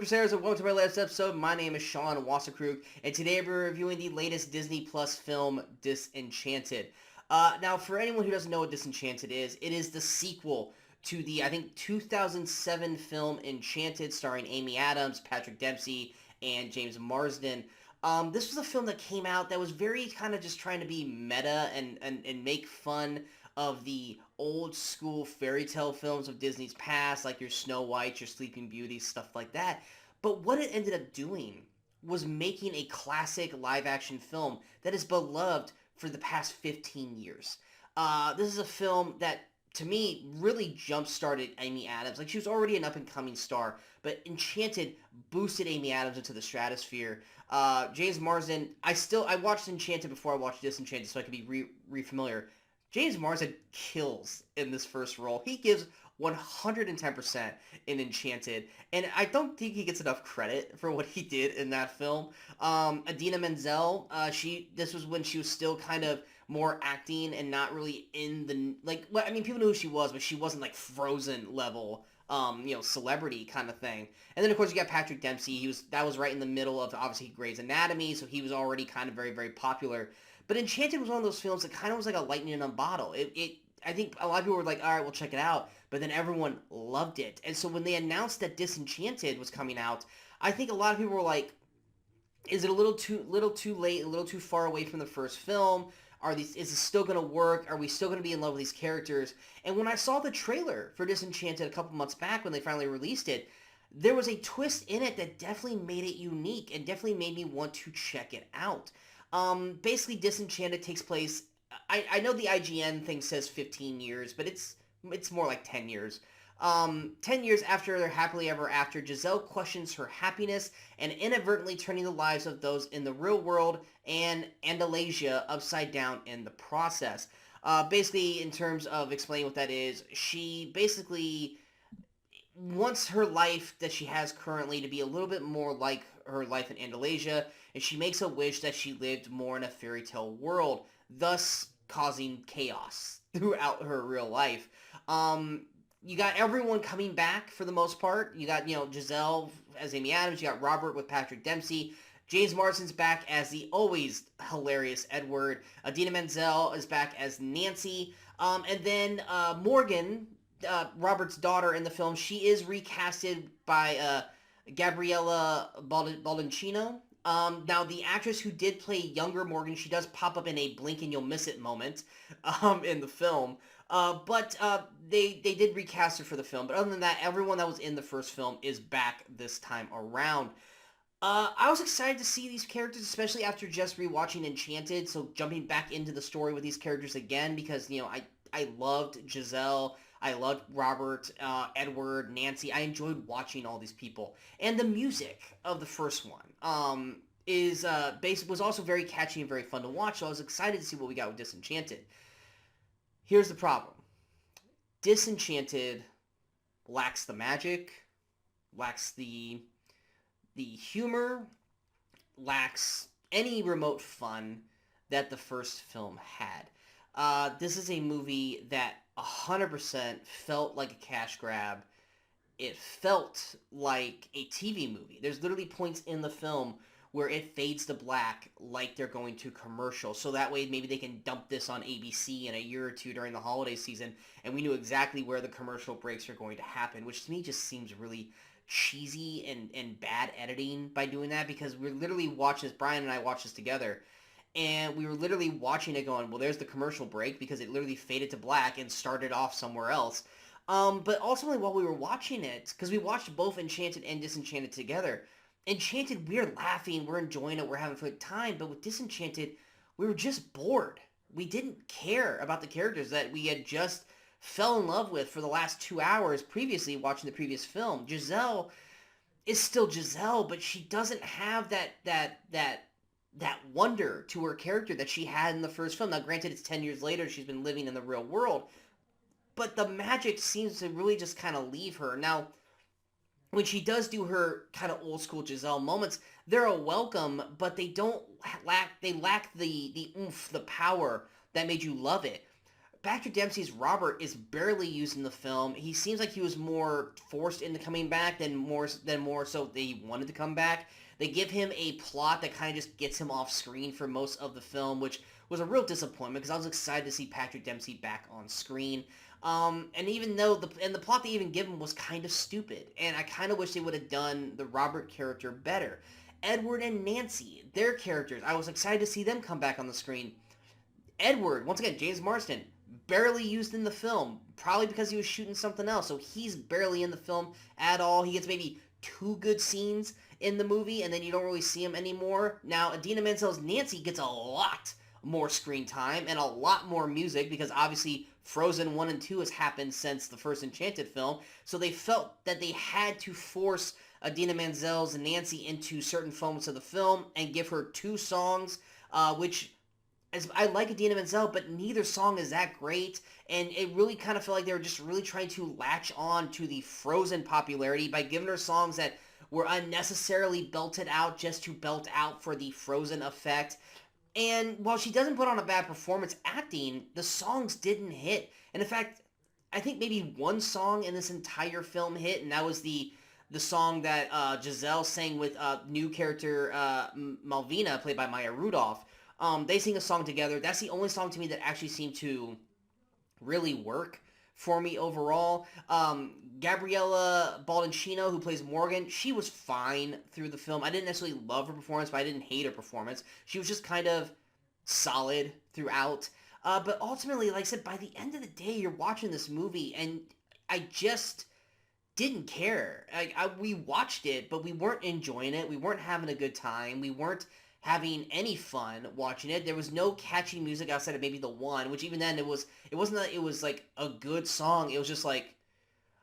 Crusaders, and welcome to my latest episode. My name is Sean Wasserkrug, and today we're reviewing the latest Disney Plus film, Disenchanted. Now, for anyone who doesn't know what Disenchanted is, it is the sequel to the, I think, 2007 film Enchanted, starring Amy Adams, Patrick Dempsey, and James Marsden. This was a film that came out that was very kind of just trying to be meta and make fun of the old school fairy tale films of Disney's past, like your Snow White, your Sleeping Beauty, stuff like that. But what it ended up doing was making a classic live action film that is beloved for the past 15 years. This is a film that, to me, really jump-started Amy Adams. Like, she was already an up-and-coming star, but Enchanted boosted Amy Adams into the stratosphere. James Marsden, I watched Enchanted before I watched Disenchanted, so I could be re-familiar. James Marsden kills in this first role. He gives 110% in Enchanted, and I don't think he gets enough credit for what he did in that film. Idina Menzel, this was when she was still kind of more acting and not really in the, like, well, I mean, people knew who she was, but she wasn't like Frozen level, celebrity kind of thing. And then of course you got Patrick Dempsey. That was right in the middle of obviously Grey's Anatomy, so he was already kind of very, very popular. But Enchanted was one of those films that kind of was like a lightning in a bottle. I think a lot of people were like, all right, we'll check it out. But then everyone loved it. And so when they announced that Disenchanted was coming out, I think a lot of people were like, is it a little too late, a little too far away from the first film? Is this still going to work? Are we still going to be in love with these characters? And when I saw the trailer for Disenchanted a couple months back when they finally released it, there was a twist in it that definitely made it unique and definitely made me want to check it out. Basically, Disenchanted takes place. I know the IGN thing says 15 years, but it's more like 10 years. 10 years after their happily ever after, Giselle questions her happiness and inadvertently turning the lives of those in the real world and Andalasia upside down in the process. Basically, in terms of explaining what that is, she basically wants her life that she has currently to be a little bit more like her life in Andalasia, and she makes a wish that she lived more in a fairy tale world, thus causing chaos throughout her real life. You got everyone coming back for the most part. You got, Giselle as Amy Adams. You got Robert with Patrick Dempsey. James Marsden's back as the always hilarious Edward. Idina Menzel is back as Nancy. And then Morgan, Robert's daughter in the film, she is recasted by Gabriella Baldancino. Now, the actress who did play younger Morgan, she does pop up in a blink and you'll miss it moment in the film. But they did recast her for the film. But other than that, everyone that was in the first film is back this time around. I was excited to see these characters, especially after just rewatching Enchanted. So jumping back into the story with these characters again, because, I loved Giselle. I loved Robert, Edward, Nancy. I enjoyed watching all these people. And the music of the first one was also very catchy and very fun to watch. So I was excited to see what we got with Disenchanted. Here's the problem. Disenchanted lacks the magic, lacks the humor, lacks any remote fun that the first film had. This is a movie that 100% felt like a cash grab. It felt like a TV movie. There's literally points in the film where it fades to black like they're going to commercial. So that way maybe they can dump this on ABC in a year or two during the holiday season, and we knew exactly where the commercial breaks are going to happen, which to me just seems really cheesy and bad editing by doing that, because we're literally watching this, Brian and I watched this together, and we were literally watching it going, well, there's the commercial break, because it literally faded to black and started off somewhere else. But ultimately, while we were watching it, because we watched both Enchanted and Disenchanted together, Enchanted, we're laughing, we're enjoying it, we're having a good time, but with Disenchanted, we were just bored. We didn't care about the characters that we had just fell in love with for the last 2 hours previously watching the previous film. Giselle is still Giselle, but she doesn't have that wonder to her character that she had in the first film. Now, granted, it's 10 years later, she's been living in the real world, but the magic seems to really just kind of leave her. Now, when she does do her kind of old school Giselle moments, they're a welcome, but they lack the oomph, the power that made you love it. Patrick Dempsey's Robert is barely used in the film. He seems like he was more forced into coming back than more so they wanted to come back. They give him a plot that kind of just gets him off screen for most of the film, which was a real disappointment because I was excited to see Patrick Dempsey back on screen. And even though the plot they even give him was kind of stupid, and I kind of wish they would have done the Robert character better. Edward and Nancy, their characters, I was excited to see them come back on the screen. Edward, once again, James Marsden, barely used in the film, probably because he was shooting something else, so he's barely in the film at all. He gets maybe 2 good scenes in the movie, and then you don't really see him anymore. Now, Idina Menzel's Nancy gets a lot more screen time and a lot more music, because obviously Frozen 1 and 2 has happened since the first Enchanted film, so they felt that they had to force Idina Menzel's Nancy into certain moments of the film and give her 2 songs, which... As I like Idina Menzel, but neither song is that great, and it really kind of felt like they were just really trying to latch on to the Frozen popularity by giving her songs that were unnecessarily belted out just to belt out for the Frozen effect. And while she doesn't put on a bad performance acting, the songs didn't hit. And in fact, I think maybe one song in this entire film hit, and that was the song that Giselle sang with new character Malvina, played by Maya Rudolph. They sing a song together. That's the only song to me that actually seemed to really work for me overall. Gabriella Baldacchino, who plays Morgan, she was fine through the film. I didn't necessarily love her performance, but I didn't hate her performance. She was just kind of solid throughout. But ultimately, like I said, by the end of the day, you're watching this movie, and I just didn't care. We watched it, but we weren't enjoying it. We weren't having a good time. We weren't having any fun watching it. There was no catchy music outside of maybe the one, which even then it wasn't that it was like a good song. It was just like,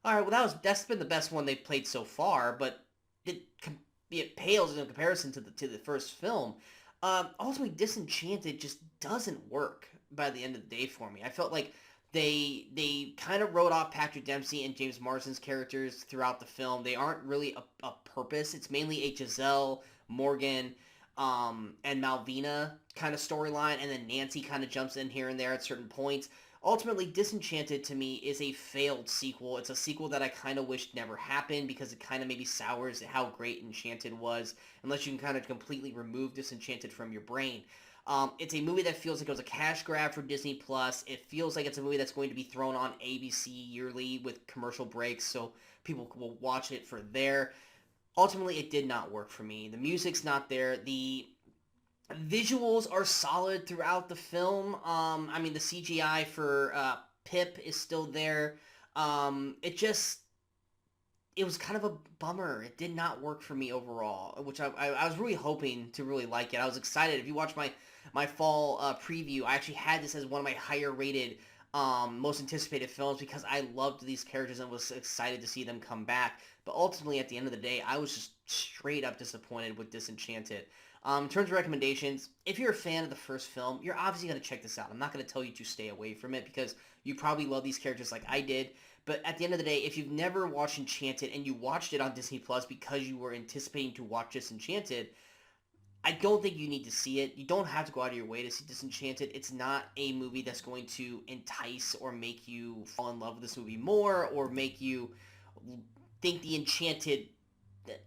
all right, well that's been the best one they've played so far, but it pales in comparison to the first film. Ultimately, Disenchanted just doesn't work by the end of the day for me. I felt like they kind of wrote off Patrick Dempsey and James Marsden's characters throughout the film. They aren't really a purpose. It's mainly a Giselle, Morgan, and Malvina kind of storyline, and then Nancy kind of jumps in here and there at certain points. Ultimately, Disenchanted to me is a failed sequel. It's a sequel that I kind of wished never happened, because it kind of maybe sours how great Enchanted was, unless you can kind of completely remove Disenchanted from your brain. It's a movie that feels like it was a cash grab for Disney+. It feels like it's a movie that's going to be thrown on ABC yearly with commercial breaks, so people will watch it for there. Ultimately, it did not work for me. The music's not there. The visuals are solid throughout the film. I mean, the CGI for Pip is still there. It was kind of a bummer. It did not work for me overall, which I was really hoping to really like it. I was excited. If you watch my fall preview, I actually had this as one of my higher rated most anticipated films, because I loved these characters and was excited to see them come back. But ultimately, at the end of the day, I was just straight up disappointed with Disenchanted. In terms of recommendations, if you're a fan of the first film, you're obviously going to check this out. I'm not going to tell you to stay away from it, because you probably love these characters like I did. But at the end of the day, if you've never watched Enchanted and you watched it on Disney Plus because you were anticipating to watch Disenchanted, I don't think you need to see it. You don't have to go out of your way to see Disenchanted. It's not a movie that's going to entice or make you fall in love with this movie more, or make you think the Enchanted,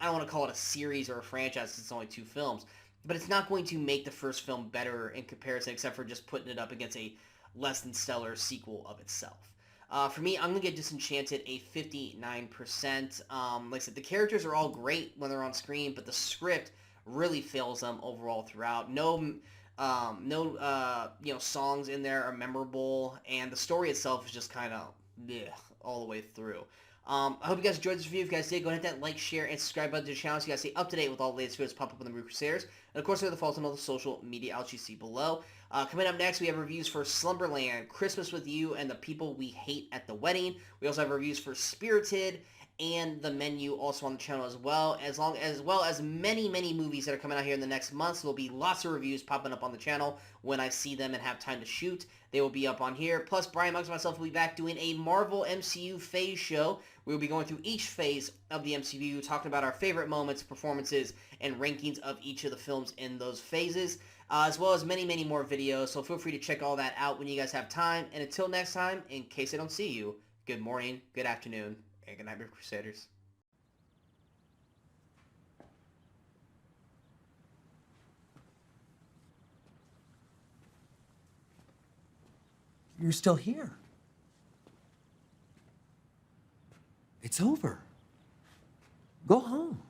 I don't want to call it a series or a franchise because it's only 2 films, but it's not going to make the first film better in comparison, except for just putting it up against a less than stellar sequel of itself. For me, I'm going to get Disenchanted a 59%. Like I said, the characters are all great when they're on screen, but the script really fails them overall throughout. No songs in there are memorable, and the story itself is just kind of all the way through. I hope you guys enjoyed this review. If you guys did, go ahead and hit that like, share, and subscribe button to the channel so you guys stay up to date with all the latest videos pop up on the Movie Crusaders. And of course, there are the follow on all the social media outlets you see below. Coming up next, we have reviews for Slumberland, Christmas with You, and The People We Hate at the Wedding. We also have reviews for Spirited and The Menu, also on the channel as well as many movies that are coming out here in the next month. So there'll be lots of reviews popping up on the channel when I see them and have time to shoot. They will be up on here. Plus, Brian Muggs and myself will be back doing a Marvel MCU phase show. We will be going through each phase of the MCU, talking about our favorite moments, performances, and rankings of each of the films in those phases. as well as many, many more videos. So feel free to check all that out when you guys have time. And until next time, in case I don't see you, good morning, good afternoon, and good night, Movie Crusaders. You're still here. It's over. Go home.